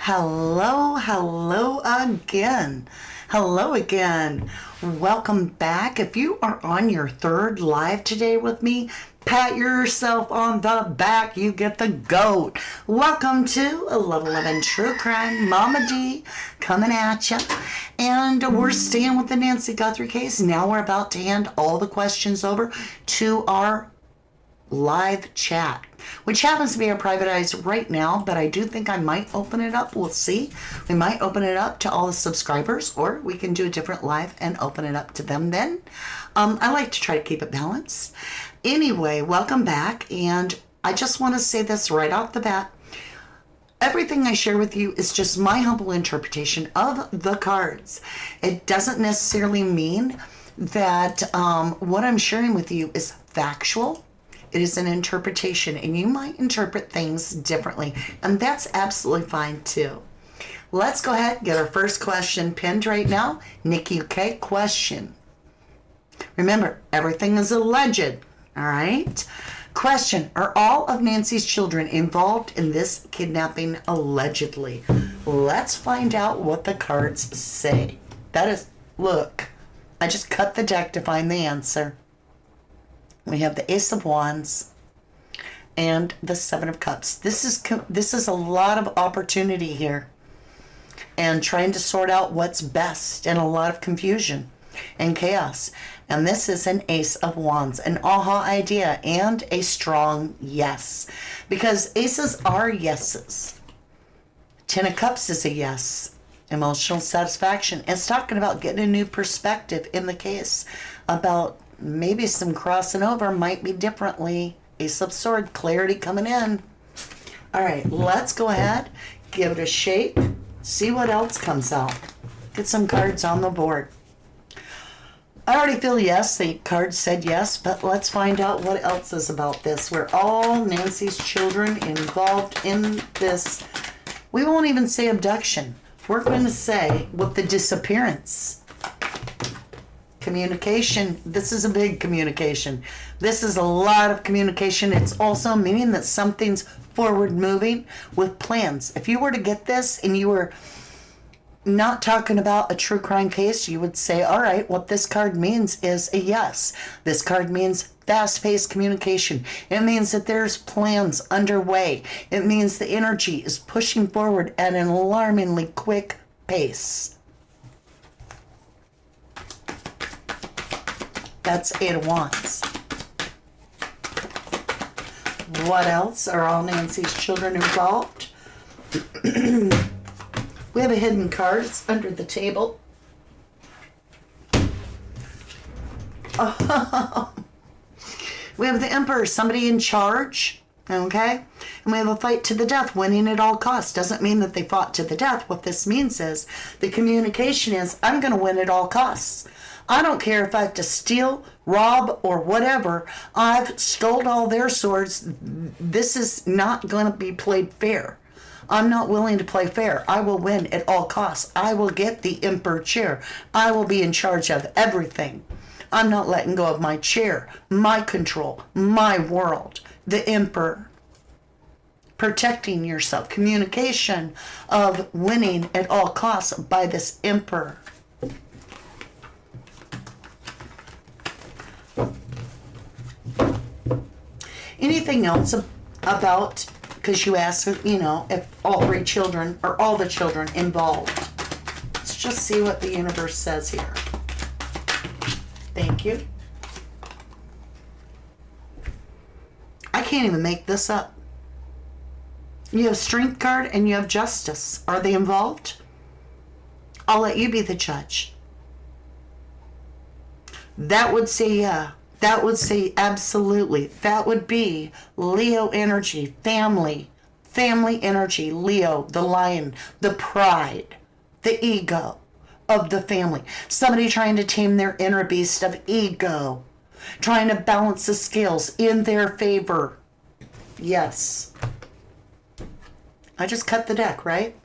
Hello again. Hello again. Welcome back. If you are on your third live today with me, pat yourself on the back. You get the goat. Welcome to a Level 11 True Crime. Mama D coming at you. And we're staying with the Nancy Guthrie case. Now we're about to hand all the questions over to our live chat, which happens to be privatized right now, but I do think I might open it up. We'll see. We might open it up to all the subscribers, or we can do a different live and open it up to them then. I like to try to keep it balanced. Anyway, welcome back, and I just want to say this right off the bat. Everything I share with you is just my humble interpretation of the cards. It doesn't necessarily mean that what I'm sharing with you is factual. It is an interpretation, and you might interpret things differently, and that's absolutely fine too. Let's go ahead and get our first question pinned right now. Nikki K question. Remember, everything is alleged, all right? Question, are all of Nancy's children involved in this kidnapping allegedly? Let's find out what the cards say. That is, look, I just cut the deck to find the answer. We have the Ace of Wands and the Seven of Cups. This is a lot of opportunity here and trying to sort out what's best, and a lot of confusion and chaos. And this is an Ace of Wands, an aha idea and a strong yes, because aces are yeses. Ten of Cups is a yes. Emotional satisfaction. It's talking about getting a new perspective in the case, about maybe some crossing over, might be differently. Ace of Swords, clarity coming in. All right, let's go ahead, give it a shake, see what else comes out. Get some cards on the board. I already feel yes, the card said yes, but let's find out what else is about this. We're all Nancy's children involved in this. We won't even say abduction. We're going to say with the disappearance. Communication. This is a big communication. This is a lot of communication. It's also meaning that something's forward moving with plans. If you were to get this and you were not talking about a true crime case, you would say, all right, what this card means is a yes. This card means fast-paced communication. It means that there's plans underway. It means the energy is pushing forward at an alarmingly quick pace. That's Eight of Wands. What else? Are all Nancy's children involved? We have a hidden card. It's under the table. Oh. We have the Emperor, somebody in charge. Okay? And we have a fight to the death, winning at all costs. Doesn't mean that they fought to the death. What this means is the communication is, I'm going to win at all costs. I don't care if I have to steal, rob, or whatever. I've stole all their swords. This is not going to be played fair. I'm not willing to play fair. I will win at all costs. I will get the Emperor chair. I will be in charge of everything. I'm not letting go of my chair, my control, my world. The Emperor. Protecting yourself. Communication of winning at all costs by this Emperor. Anything else about, because you asked, if all three children or all the children involved. Let's just see what the universe says here. Thank you. I can't even make this up. You have Strength card and you have Justice. Are they involved? I'll let you be the judge. That would say yeah. That would say absolutely. That would be Leo energy, family energy, Leo, the lion, the pride, the ego of the family. Somebody trying to tame their inner beast of ego, trying to balance the scales in their favor. Yes. I just cut the deck, right?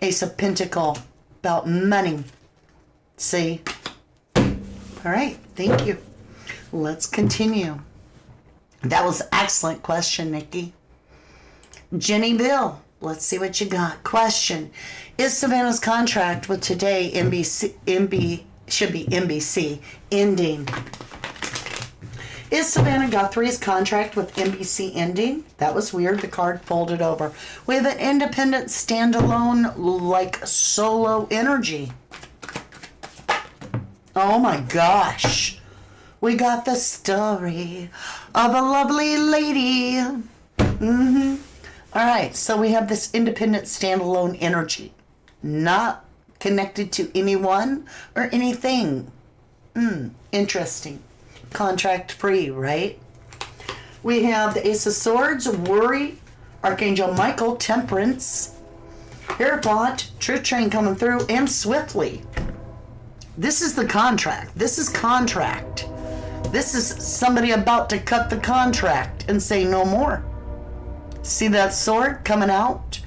Ace of Pentacle, about money. See? All right, thank you. Let's continue. That was an excellent question, Nikki. Jenny Bill, Let's see what you got. Question. Is Savannah's contract with Today should be NBC, ending? Is Savannah Guthrie's contract with NBC ending? That was weird. The card folded over. We have an independent, standalone, like solo energy. Oh my gosh. We got the story of a lovely lady. All right, so we have this independent, standalone energy. Not connected to anyone or anything. Interesting. Contract free, right? We have the Ace of Swords, Worry, Archangel Michael, Temperance, Hierophant, Truth Train coming through, and Swiftly. This is the contract. This is contract. This is somebody about to cut the contract and say no more. See that sword coming out?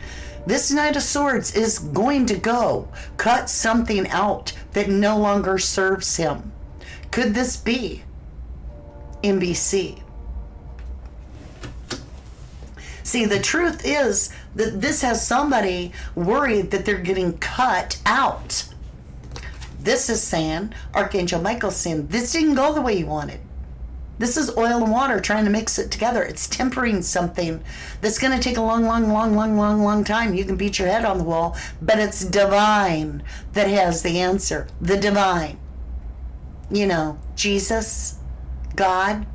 This Knight of Swords is going to go cut something out that no longer serves him. Could this be NBC? See, the truth is that this has somebody worried that they're getting cut out. This is saying, Archangel Michael's saying, this didn't go the way you wanted. This is oil and water trying to mix it together. It's tempering something that's going to take a long time. You can beat your head on the wall, but it's divine that has the answer. The divine. You know, Jesus, God.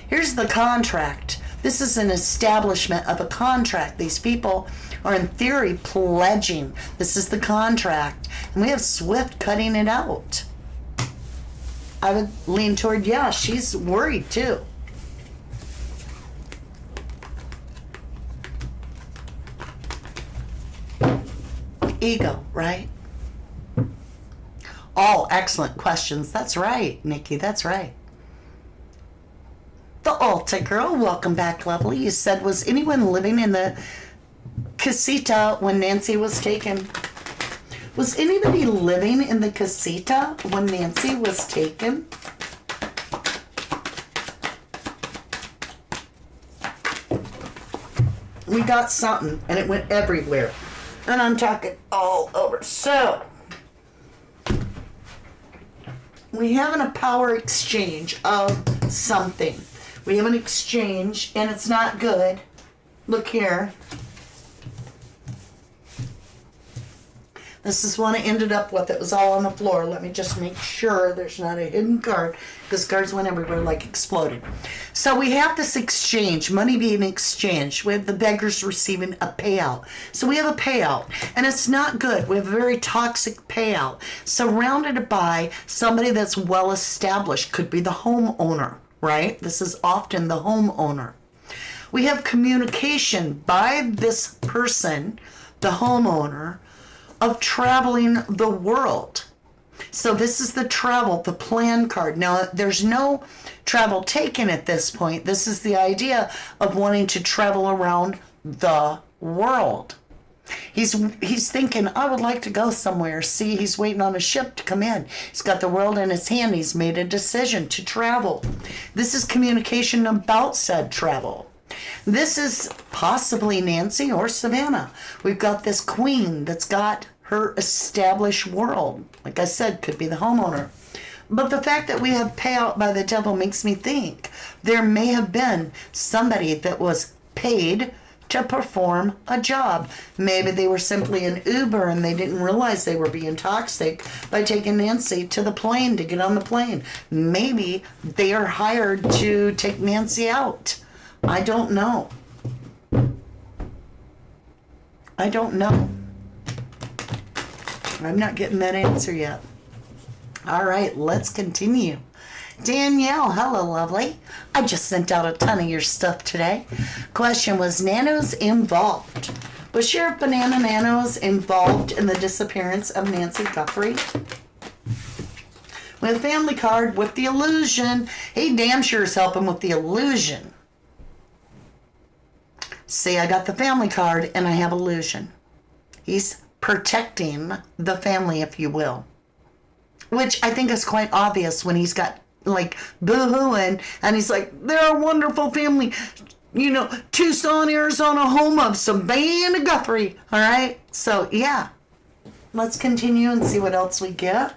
Here's the contract. This is an establishment of a contract. These people are in theory pledging. This is the contract. And we have Swift cutting it out. I would lean toward, yeah, she's worried too. Ego, right? All excellent questions. That's right, Nikki, that's right. The Alta Girl, welcome back, lovely. You said, was anyone living in the casita when Nancy was taken? Was anybody living in the casita when Nancy was taken? We got something, and it went everywhere. And I'm talking all over. So, we having a power exchange of something. We have an exchange, and it's not good. Look here. This is what I ended up with. It was all on the floor. Let me just make sure there's not a hidden card, because cards went everywhere like exploded. So we have this exchange, money being exchanged. We have the beggars receiving a payout. So we have a payout, and it's not good. We have a very toxic payout, surrounded by somebody that's well established. Could be the homeowner, right? This is often the homeowner. We have communication by this person, the homeowner, of traveling the world. So this is the travel, the plan card. Now, there's no travel taken at this point. This is the idea of wanting to travel around the world. He's thinking, I would like to go somewhere. See, he's waiting on a ship to come in. He's got the world in his hand. He's made a decision to travel. This is communication about said travel. This is possibly Nancy or Savannah. We've got this queen that's got her established world. Like I said, could be the homeowner. But the fact that we have payout by the devil makes me think there may have been somebody that was paid to perform a job. Maybe they were simply an Uber and they didn't realize they were being toxic by taking Nancy to the plane to get on the plane. Maybe they are hired to take Nancy out. I don't know. I don't know. I'm not getting that answer yet. All right, let's continue. Danielle, hello, lovely. I just sent out a ton of your stuff today. Question, was Nanos involved? Was Sheriff Banana Nanos involved in the disappearance of Nancy Guthrie? With a family card with the illusion. He damn sure is helping with the illusion. See, I got the family card and I have illusion. He's protecting the family, if you will. Which I think is quite obvious when he's got, like, boo-hooing, and he's like, they're a wonderful family. Tucson, Arizona, home of Savannah Guthrie. All right. So, yeah. Let's continue and see what else we get.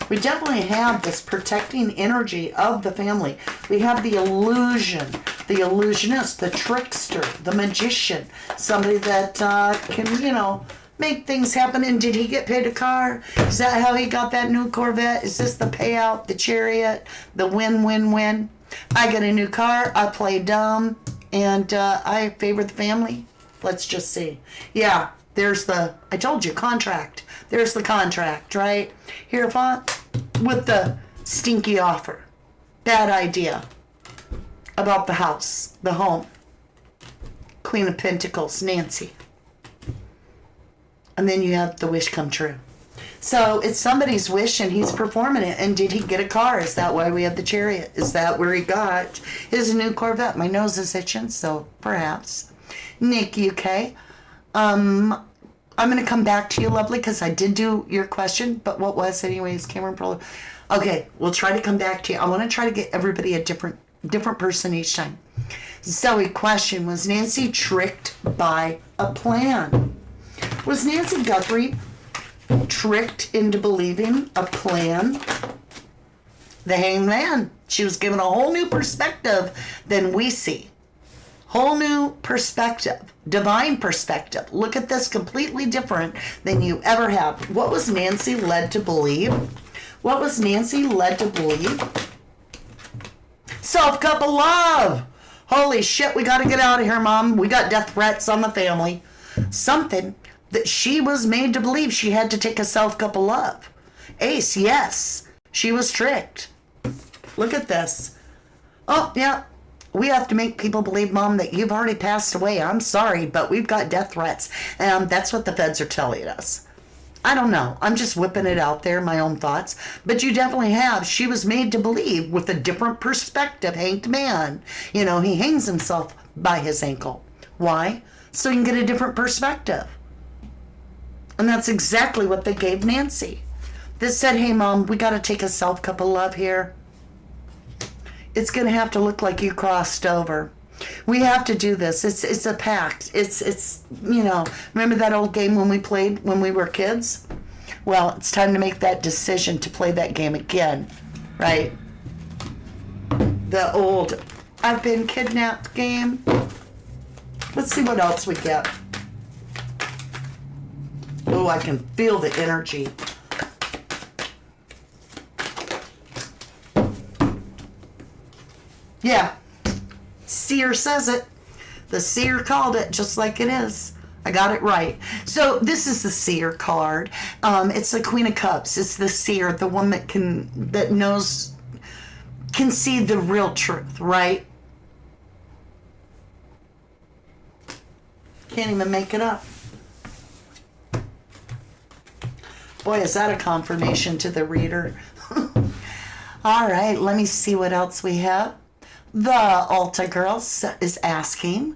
We definitely have this protecting energy of the family. We have the illusion, the illusionist, the trickster, the magician, somebody that can, make things happen. And did he get paid a car? Is that how he got that new Corvette? Is this the payout, the chariot, the win-win-win? I get a new car, I play dumb, and I favor the family. Let's just see. Yeah, there's I told you, contract. There's the contract, right? Hierophant with the stinky offer. Bad idea about the house, the home. Queen of Pentacles, Nancy. And then you have the wish come true. So it's somebody's wish and he's performing it. And did he get a car? Is that why we have the chariot? Is that where he got his new Corvette? My nose is itching, so perhaps. Nick, UK. I'm going to come back to you, lovely, because I did do your question. But what was anyways, Cameron Pro? Okay, we'll try to come back to you. I want to try to get everybody a different person each time. Zoe, question, was Nancy tricked by a plan? Was Nancy Guthrie tricked into believing a plan? The Hanged Man. She was given a whole new perspective than we see. Whole new perspective. Divine perspective. Look at this completely different than you ever have. What was Nancy led to believe? What was Nancy led to believe? Self-cup of love. Holy shit, we got to get out of here, Mom. We got death threats on the family. Something that she was made to believe she had to take a self-cup of love. Ace, yes. She was tricked. Look at this. Oh, yeah. We have to make people believe, Mom, that you've already passed away. I'm sorry, but we've got death threats. And that's what the feds are telling us. I don't know. I'm just whipping it out there, my own thoughts. But you definitely have. She was made to believe with a different perspective. Hanged man. He hangs himself by his ankle. Why? So you can get a different perspective. And that's exactly what they gave Nancy. They said, hey, Mom, we got to take a self-cup of love here. It's going to have to look like you crossed over. We have to do this. It's a pact. It's remember that old game when we played when we were kids? Well, it's time to make that decision to play that game again, right? The old I've been kidnapped game. Let's see what else we get. Oh, I can feel the energy. Yeah. Seer says it. The seer called it just like it is. I got it right. So this is the seer card. It's the Queen of Cups. It's the seer, the one that can see the real truth, right? Can't even make it up. Boy, is that a confirmation to the reader. All right, let me see what else we have. The Alta girl is asking,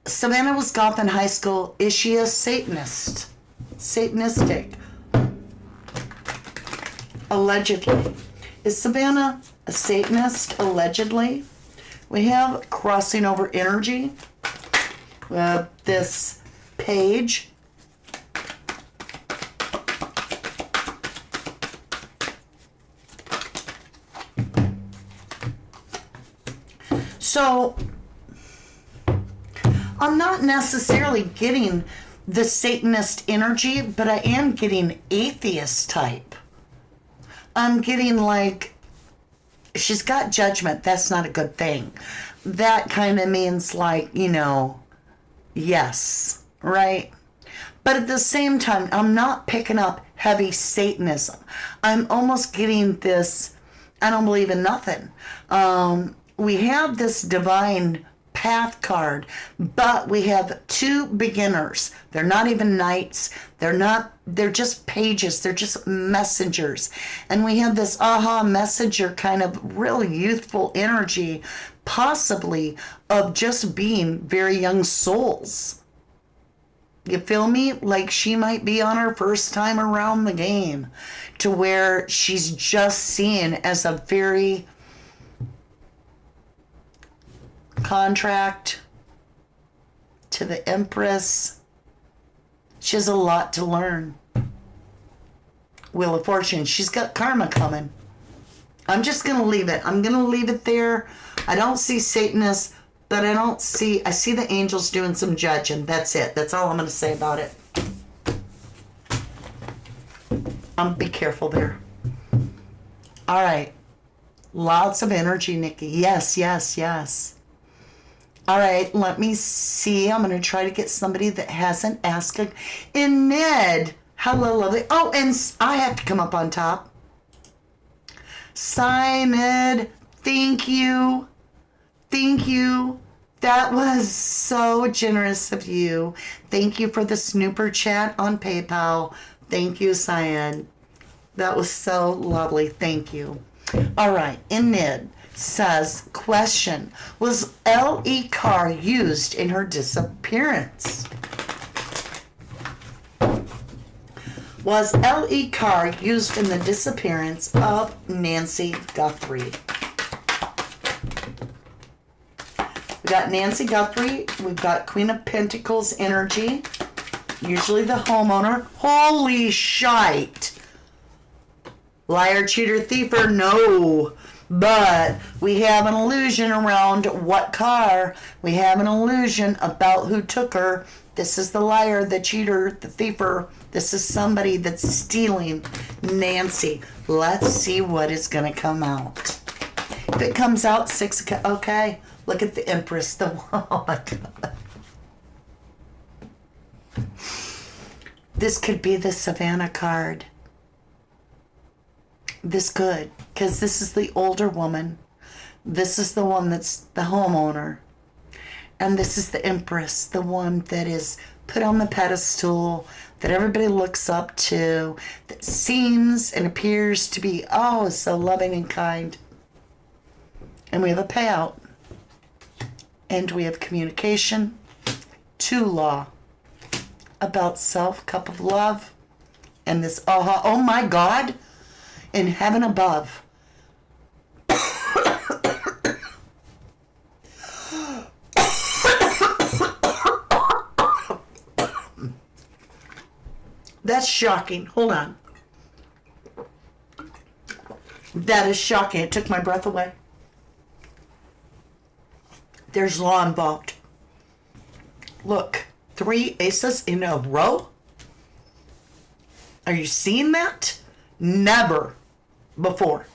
Savannah was goth in high school. Is she a Satanist? Satanistic. Allegedly. Is Savannah a Satanist? Allegedly. We have crossing over energy. We have this page. So, I'm not necessarily getting the Satanist energy, but I am getting atheist type. I'm getting like, she's got judgment. That's not a good thing. That kind of means like, yes, right? But at the same time, I'm not picking up heavy Satanism. I'm almost getting this, I don't believe in nothing. We have this divine path card, but we have two beginners. They're not even knights. They're just pages. They're just messengers. And we have this messenger kind of really youthful energy, possibly of just being very young souls. You feel me? Like she might be on her first time around the game, to where she's just seen as a very contract to the Empress. She has a lot to learn. Wheel of Fortune. She's got karma coming. I'm just going to leave it. I'm going to leave it there. I don't see Satanists, but I see the angels doing some judging. That's it. That's all I'm going to say about it. Be careful there. All right. Lots of energy, Nikki. Yes, yes, yes. All right, let me see. I'm going to try to get somebody that hasn't asked. And Ned, hello, lovely. Oh, and I have to come up on top. Ned, thank you. Thank you. That was so generous of you. Thank you for the snooper chat on PayPal. Thank you, Cyan. That was so lovely. Thank you. All right, and Ned says, question, was L.E. Carr used in her disappearance? Was L.E. Carr used in the disappearance of Nancy Guthrie? We got Nancy Guthrie. We've got Queen of Pentacles energy. Usually the homeowner. Holy shite. Liar, cheater, thiefer, no. But we have an illusion around what car. We have an illusion about who took her. This is the liar, the cheater, the thiefer. This is somebody that's stealing Nancy. Let's see what is going to come out. If it comes out 6 o'clock, okay. Look at the Empress. Oh my God. This could be the Savannah card. This could, because this is the older woman. This is the one that's the homeowner. And this is the Empress, the one that is put on the pedestal, that everybody looks up to, that seems and appears to be, oh, so loving and kind. And we have a payout. And we have communication to law about self, cup of love, and this, oh my God, in heaven above. That's shocking. Hold on. That is shocking. It took my breath away. There's law involved. Look, 3 aces in a row. Are you seeing that? Never before.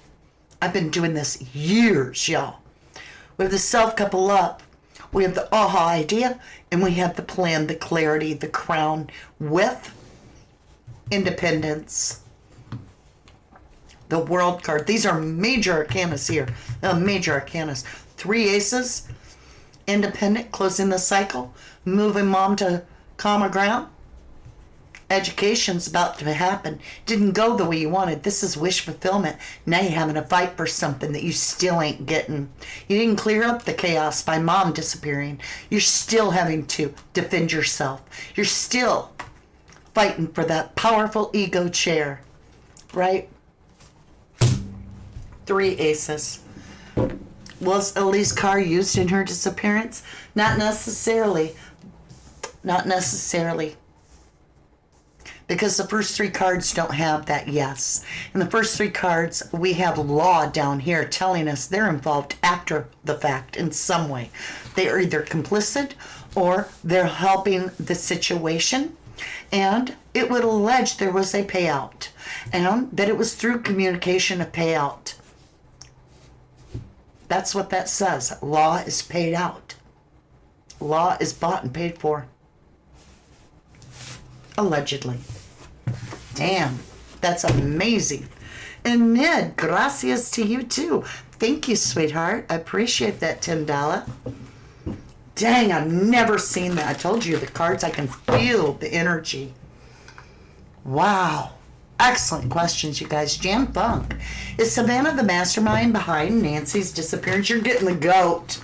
I've been doing this years, y'all. We have the self cup of love. We have the aha idea, and we have the plan, the clarity, the crown with independence. The world card. These are major arcanas here. Major arcanas. 3 aces. Independent, closing the cycle. Moving mom to calmer ground. Education's about to happen. Didn't go the way you wanted. This is wish fulfillment. Now you're having to fight for something that you still ain't getting. You didn't clear up the chaos by mom disappearing. You're still having to defend yourself. You're still fighting for that powerful ego chair. Right? 3 aces. Was Elise Carr used in her disappearance? Not necessarily. Not necessarily. Because the first 3 cards don't have that yes. In the first 3 cards, we have law down here telling us they're involved after the fact in some way. They are either complicit or they're helping the situation. And it would allege there was a payout. And that it was through communication a payout. That's what that says. Law is paid out. Law is bought and paid for. Allegedly. Damn, that's amazing. And Ned, gracias to you too. Thank you, sweetheart. I appreciate that $10. Dang, I've never seen that. I told you the cards, I can feel the energy. Wow. Excellent questions, you guys. Jan Funk. Is Savannah the mastermind behind Nancy's disappearance? You're getting the goat.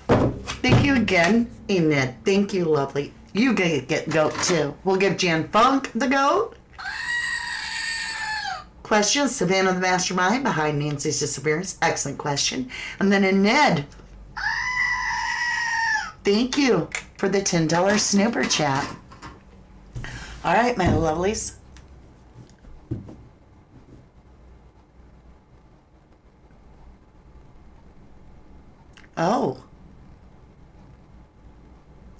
Thank you again, Ned. Thank you, lovely. You get goat too. We'll give Jan Funk the goat. Question, Savannah the mastermind behind Nancy's disappearance? Excellent question. And then a Ned. Thank you for the $10 snooper chat. All right, my lovelies. Oh.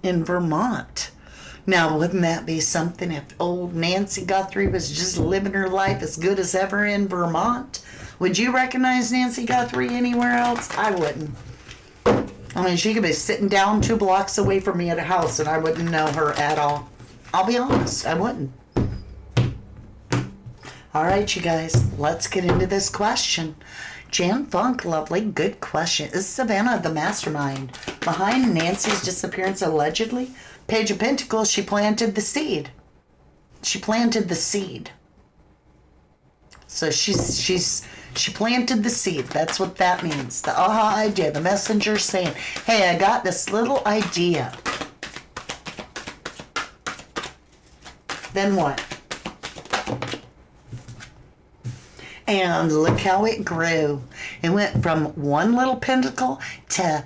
In Vermont. Now, wouldn't that be something if old Nancy Guthrie was just living her life as good as ever in Vermont? Would you recognize Nancy Guthrie anywhere else? I wouldn't. I mean, she could be sitting down 2 blocks away from me at a house and I wouldn't know her at all. I'll be honest, I wouldn't. All right, you guys, let's get into this question. Jan Funk, lovely, good question. Is Savannah the mastermind behind Nancy's disappearance allegedly? Page of Pentacles, she planted the seed. She planted the seed. So she planted the seed. That's what that means. The aha idea. The messenger saying, hey, I got this little idea. Then what? And look how it grew. It went from 1 little pentacle to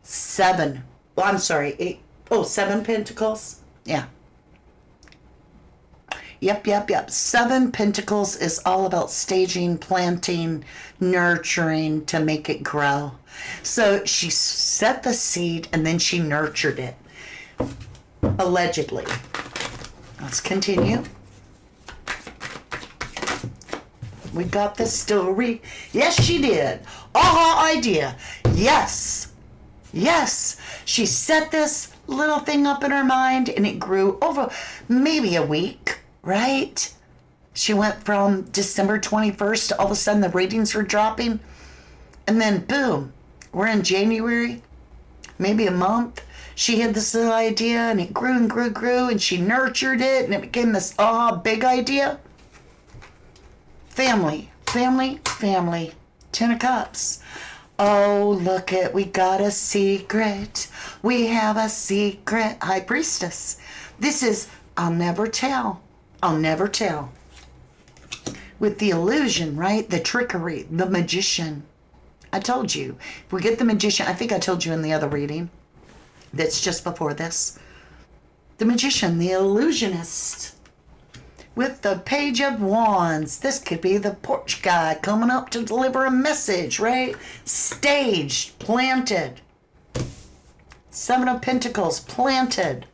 7. Well, I'm sorry, 8. Oh, 7 pentacles? Yeah. Yep. 7 pentacles is all about staging, planting, nurturing to make it grow. So she set the seed and then she nurtured it. Allegedly. Let's continue. We got the story. Yes, she did. Aha idea. Yes. She set this little thing up in her mind and it grew over maybe a week, right? She went from December 21st to all of a sudden the ratings were dropping. And then boom, we're in January, maybe a month. She had this little idea and it grew and grew and she nurtured it and it became this big idea. Family. 10 of Cups. Oh, look it, we got a secret. We have a secret. High Priestess. This is, I'll never tell. With the illusion, right? The trickery, the magician. I told you. If we get the magician, I think I told you in the other reading. That's just before this. The magician, the illusionist. With the Page of Wands. This could be the porch guy coming up to deliver a message, right? Staged, planted. 7 of Pentacles, planted.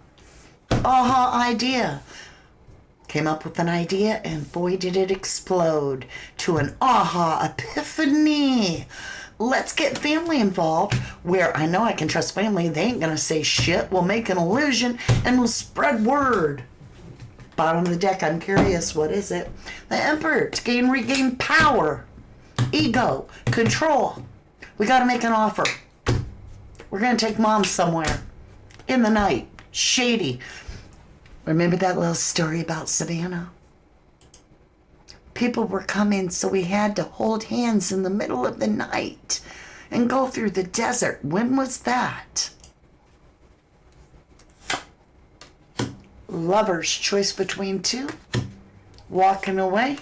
Aha idea. Came up with an idea and boy did it explode to an aha epiphany. Let's get family involved where I know I can trust family. They ain't going to say shit. We'll make an illusion and we'll spread word. Bottom of the deck, I'm curious, what is it? The Emperor, to regain power, ego, control. We got to make an offer. We're going to take mom somewhere in the night, shady. Remember that little story about Savannah? People were coming, so we had to hold hands in the middle of the night and go through the desert. When was that? Lovers, choice between 2. Walking away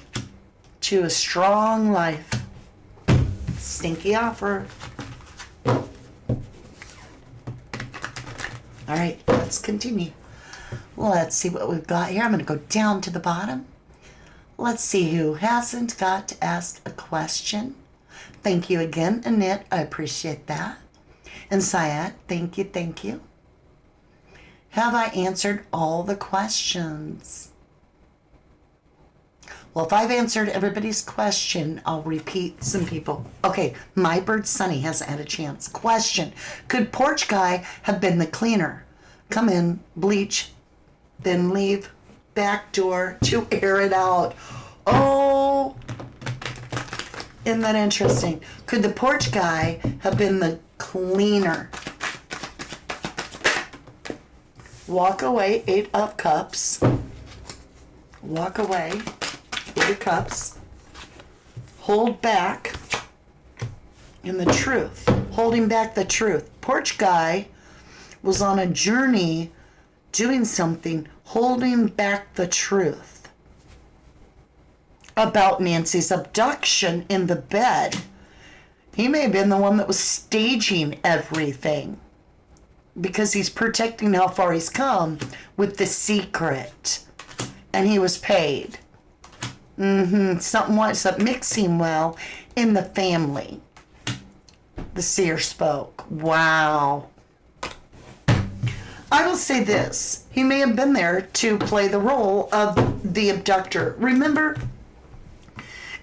to a strong life. Stinky offer. All right, let's continue. Let's see what we've got here. I'm going to go down to the bottom. Let's see who hasn't got to ask a question. Thank you again, Annette. I appreciate that. And Syed, thank you. Have I answered all the questions? Well, if I've answered everybody's question, I'll repeat some people. Okay, My Bird Sunny hasn't had a chance. Question, could porch guy have been the cleaner? Come in, bleach, then leave back door to air it out. Oh, isn't that interesting? Could the porch guy have been the cleaner? Walk away, 8 of Cups. Walk away, 8 of Cups. Hold back in the truth. Holding back the truth. Porch guy was on a journey doing something, holding back the truth about Nancy's abduction in the bed. He may have been the one that was staging everything. because he's protecting how far he's come with the secret. And he was paid. Something winds up mixing well in the family. The seer spoke. Wow. I will say this. He may have been there to play the role of the abductor. Remember,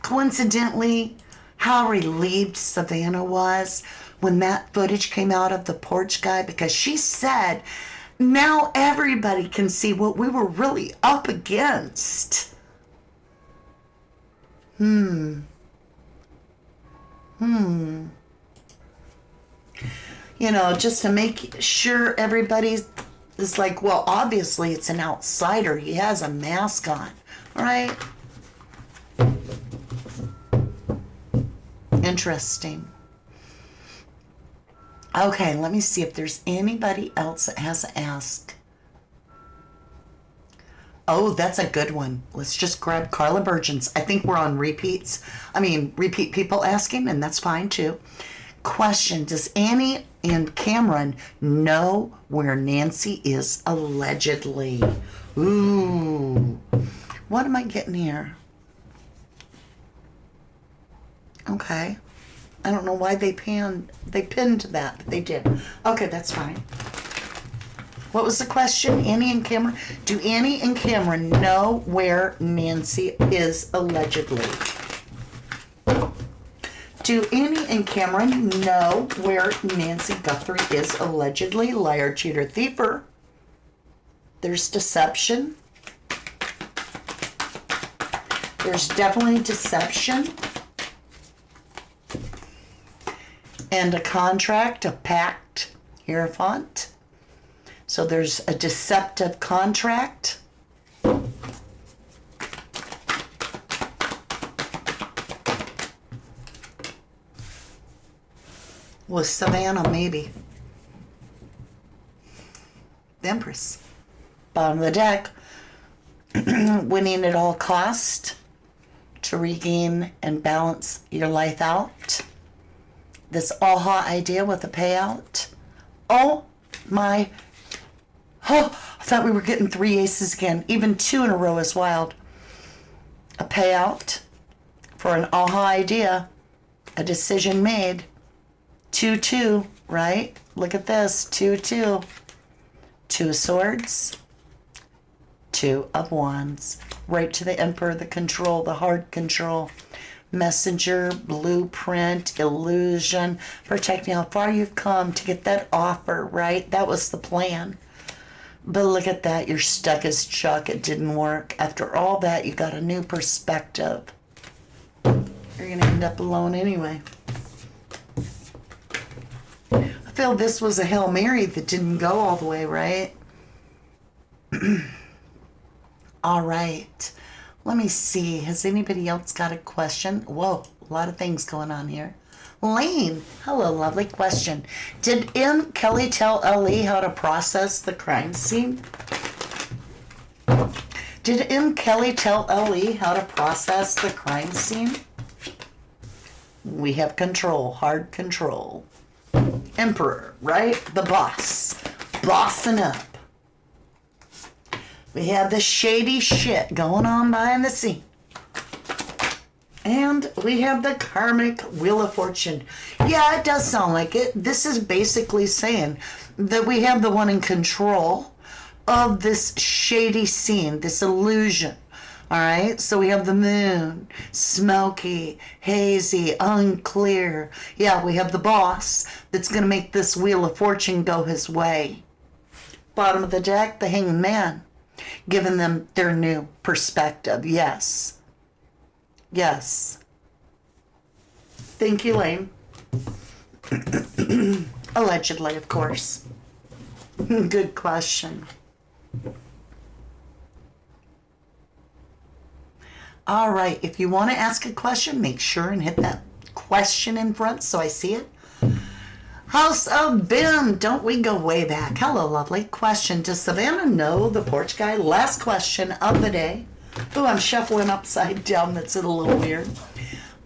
coincidentally, how relieved Savannah was when that footage came out of the porch guy, because she said, now everybody can see what we were really up against. You know, just to make sure everybody is like, well, obviously it's an outsider. He has a mask on, right? Interesting. Okay, let me see if there's anybody else that has asked. Oh, that's a good one. Let's just grab Carla Burgeons. I think we're on repeats. Repeat people asking, and that's fine too. Question, does Annie and Cameron know where Nancy is allegedly? Ooh. What am I getting here? Okay. I don't know why they pinned that, but they did. Okay, that's fine. What was the question? Annie and Cameron? Do Annie and Cameron know where Nancy is allegedly? Do Annie and Cameron know where Nancy Guthrie is allegedly? Liar, cheater, thiefer. There's deception. There's definitely deception. And a contract, a pact, hierophant. So there's a deceptive contract. With Savannah, maybe. The Empress. Bottom of the deck. Winning at all cost to regain and balance your life out. This aha idea with a payout. Oh my. Oh, I thought we were getting 3 aces again. Even 2 in a row is wild. A payout for an aha idea. A decision made. 2-2, right? Look at this. 2-2. 2 of swords. 2 of wands. Right to the emperor, the control, the hard control. Messenger, blueprint, illusion. Protecting how far you've come to get that offer, right? That was the plan. But look at that. You're stuck as Chuck. It didn't work. After all that, you got a new perspective. You're going to end up alone anyway. I feel this was a Hail Mary that didn't go all the way, right? All right. Let me see. Has anybody else got a question? Whoa, a lot of things going on here. Lane, hello, lovely question. Did M. Kelly tell Ellie how to process the crime scene? Did M. Kelly tell Ellie how to process the crime scene? We have control, hard control. Emperor, right? The boss. Bossing up. We have the shady shit going on behind the scene. And we have the karmic Wheel of Fortune. Yeah, it does sound like it. This is basically saying that we have the one in control of this shady scene, this illusion. All right, so we have the moon, smoky, hazy, unclear. Yeah, we have the boss that's going to make this Wheel of Fortune go his way. Bottom of the deck, the Hanged Man, giving them their new perspective. Yes. Yes. Thank you, Lane. Allegedly, of course. Good question. All right, if you want to ask a question, make sure and hit that question in front so I see it. House of Bim, don't we go way back? Hello, lovely. Question, does Savannah know the porch guy? Last question of the day. Oh, I'm shuffling upside down. That's a little weird.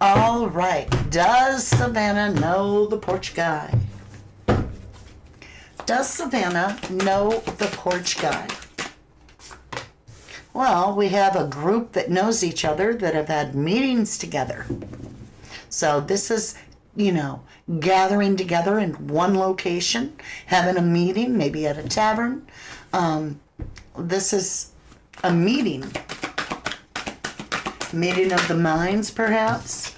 All right, does Savannah know the porch guy? Does Savannah know the porch guy? Well, we have a group that knows each other that have had meetings together. So this is, gathering together in one location, having a meeting, maybe at a tavern. This is a meeting. Meeting of the minds, perhaps.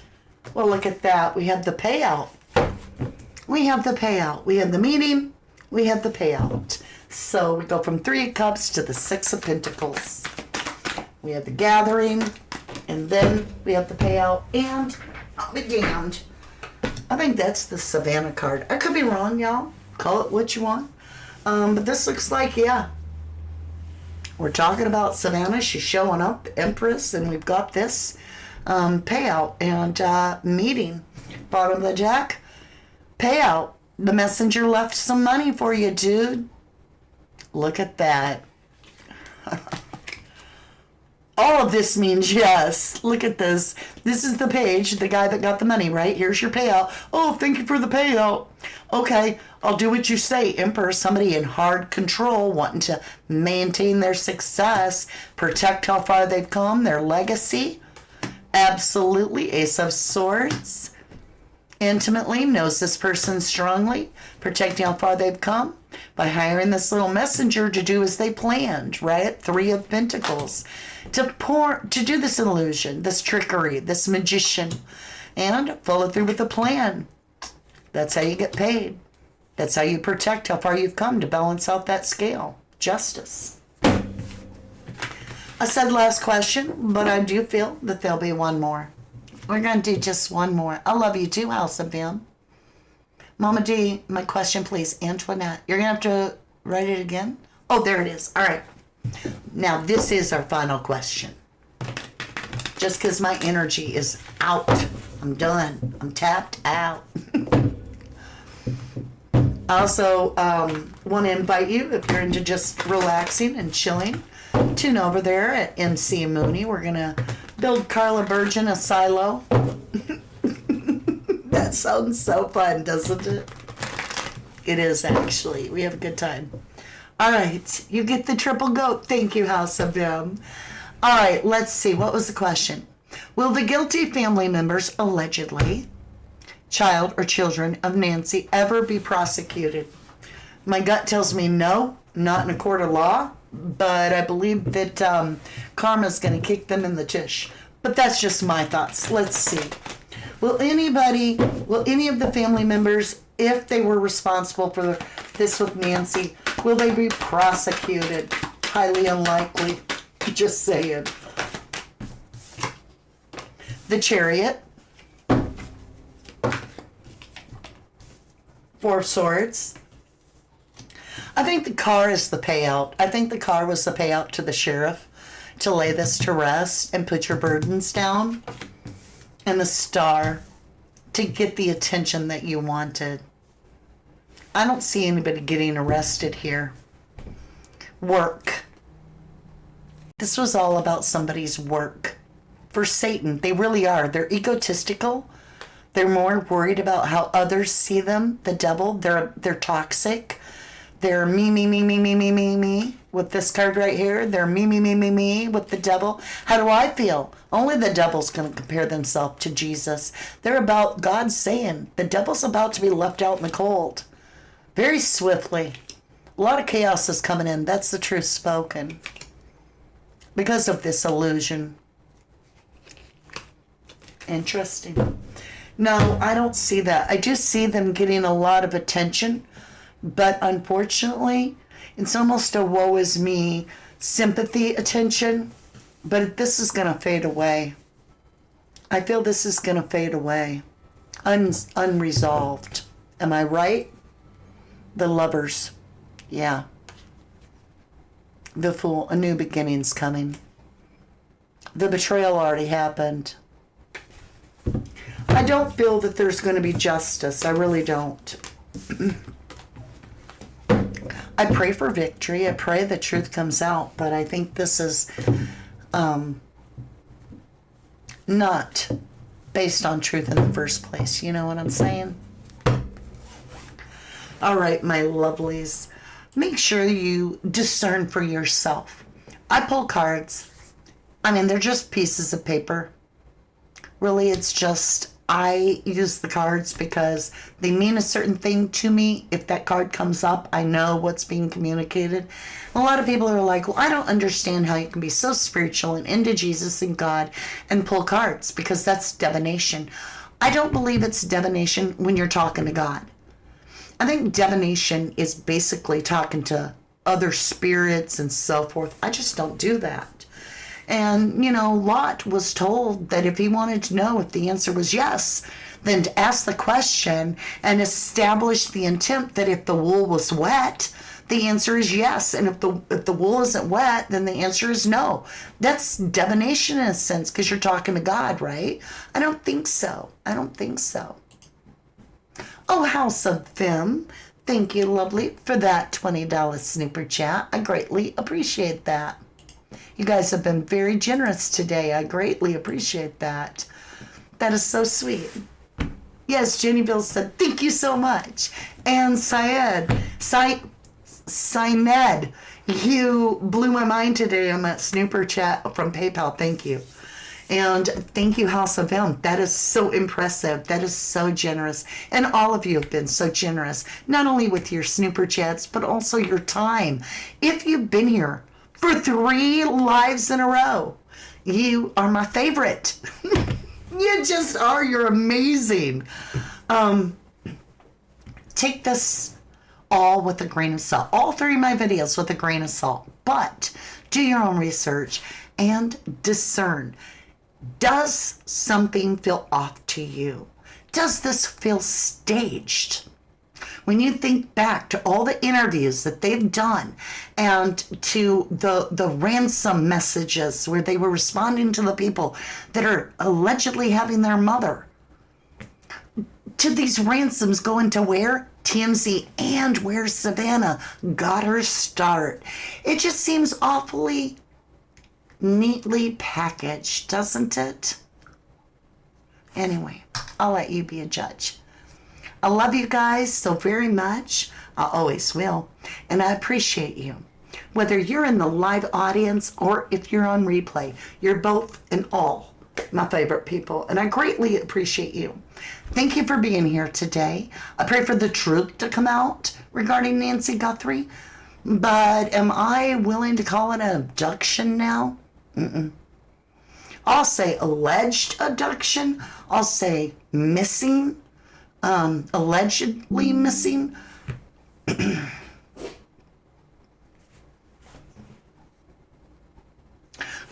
Well, look at that. We have the payout. We have the payout. We have the meeting. We have the payout. So we go from 3 of Cups to the 6 of Pentacles. We have the gathering, and then we have the payout, and I'll be damned. I think that's the Savannah card. I could be wrong, y'all. Call it what you want. But this looks like, yeah. We're talking about Savannah. She's showing up, Empress, and we've got this payout and meeting. Bottom of the deck, payout. The messenger left some money for you, dude. Look at that. All of this means yes. Look at this. This is the page, the guy that got the money, right? Here's your payout. Oh, thank you for the payout. Okay, I'll do what you say, Emperor. Somebody in hard control, wanting to maintain their success, protect how far they've come, their legacy. Absolutely. Ace of Swords. Intimately knows this person strongly, protecting how far they've come by hiring this little messenger to do as they planned, right? 3 of Pentacles. To do this illusion, this trickery, this magician, and follow through with the plan. That's how you get paid. That's how you protect how far you've come to balance out that scale. Justice. I said last question, but I do feel that there'll be one more. We're going to do just one more. I love you too, House of M. Mama D, my question, please. Antoinette, you're going to have to write it again? Oh, there it is. All right. Now, this is our final question. Just because my energy is out. I'm done. I'm tapped out. I also want to invite you, if you're into just relaxing and chilling, tune over there at MC Mooney. We're going to build Carla Burgeon a silo. That sounds so fun, doesn't it? It is, actually. We have a good time. All right, you get the triple goat. Thank you, House of M. All right, let's see. What was the question? Will the guilty family members, allegedly, child or children of Nancy, ever be prosecuted? My gut tells me no, not in a court of law, but I believe that karma's going to kick them in the tush. But that's just my thoughts. Let's see. Will any of the family members, if they were responsible for this with Nancy, will they be prosecuted? Highly unlikely. Just saying. The Chariot. 4 of Swords. I think the car is the payout. I think the car was the payout to the sheriff to lay this to rest and put your burdens down. And the Star to get the attention that you wanted. I don't see anybody getting arrested here. Work. This was all about somebody's work. For Satan, they really are. They're egotistical. They're more worried about how others see them. The devil, they're toxic. They're me. With this card right here, they're me with the devil. How do I feel? Only the devil's going to compare themselves to Jesus. They're about, God's saying, the devil's about to be left out in the cold. Very swiftly. A lot of chaos is coming in. That's the truth spoken. Because of this illusion. Interesting. No, I don't see that. I do see them getting a lot of attention. But unfortunately, it's almost a woe is me sympathy attention. But this is going to fade away. I feel this is going to fade away. Unresolved. Am I right? The Lovers. Yeah. The Fool. A new beginning's coming. The betrayal already happened. I don't feel that there's going to be justice. I really don't. I pray for victory. I pray the truth comes out. But I think this is not based on truth in the first place. You know what I'm saying? All right, my lovelies. Make sure you discern for yourself. I pull cards. I mean, they're just pieces of paper. Really, it's just I use the cards because they mean a certain thing to me. If that card comes up, I know what's being communicated. A lot of people are like, well, I don't understand how you can be so spiritual and into Jesus and God and pull cards, because that's divination. I don't believe it's divination when you're talking to God. I think divination is basically talking to other spirits and so forth. I just don't do that. And, Lot was told that if he wanted to know if the answer was yes, then to ask the question and establish the intent that if the wool was wet, the answer is yes. And if the wool isn't wet, then the answer is no. That's divination in a sense, because you're talking to God, right? I don't think so. Oh, House of Femme, thank you, lovely, for that $20 snooper chat. I greatly appreciate that. You guys have been very generous today. I greatly appreciate that. That is so sweet. Yes, Jenny Bill said, thank you so much. And Syed, you blew my mind today on that snooper chat from PayPal. Thank you. And thank you, House of M. That is so impressive. That is so generous. And all of you have been so generous, not only with your snooper chats, but also your time. If you've been here for 3 lives in a row, you are my favorite. You just are. You're amazing. Take this all with a grain of salt. All 3 of my videos with a grain of salt. But do your own research and discern. Does something feel off to you? Does this feel staged? When you think back to all the interviews that they've done and to the ransom messages where they were responding to the people that are allegedly having their mother, to these ransoms going to where? TMZ, and where Savannah got her start. It just seems awfully neatly packaged, doesn't it? Anyway, I'll let you be a judge. I love you guys so very much. I always will. And I appreciate you. Whether you're in the live audience or if you're on replay, you're both and all my favorite people. And I greatly appreciate you. Thank you for being here today. I pray for the truth to come out regarding Nancy Guthrie. But am I willing to call it an abduction now? I'll say alleged abduction. I'll say missing. Allegedly missing.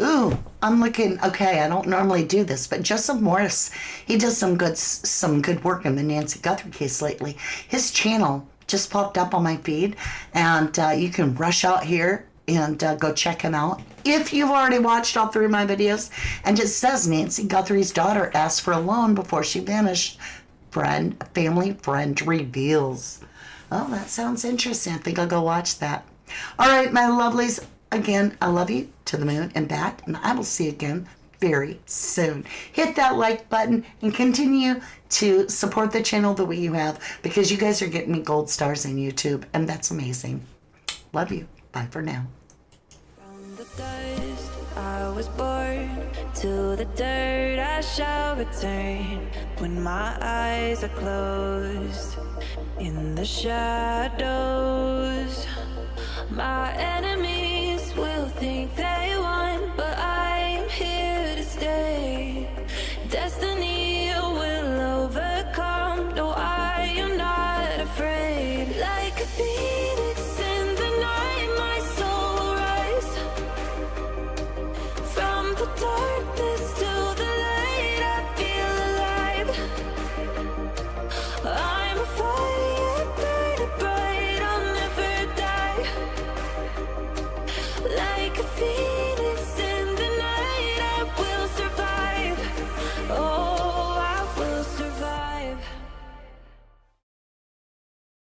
Ooh, I'm looking. Okay, I don't normally do this, but Joseph Morris, he does some good work in the Nancy Guthrie case lately. His channel just popped up on my feed, and you can rush out here and go check him out. If you've already watched all 3 of my videos, and it says Nancy Guthrie's daughter asked for a loan before she vanished. Family friend reveals. Oh, that sounds interesting. I think I'll go watch that. All right, my lovelies. Again, I love you to the moon and back, and I will see you again very soon. Hit that like button and continue to support the channel the way you have, because you guys are getting me gold stars on YouTube, and that's amazing. Love you. Bye for now. From the dust I was born, to the dirt I shall return. When my eyes are closed, in the shadows, my enemy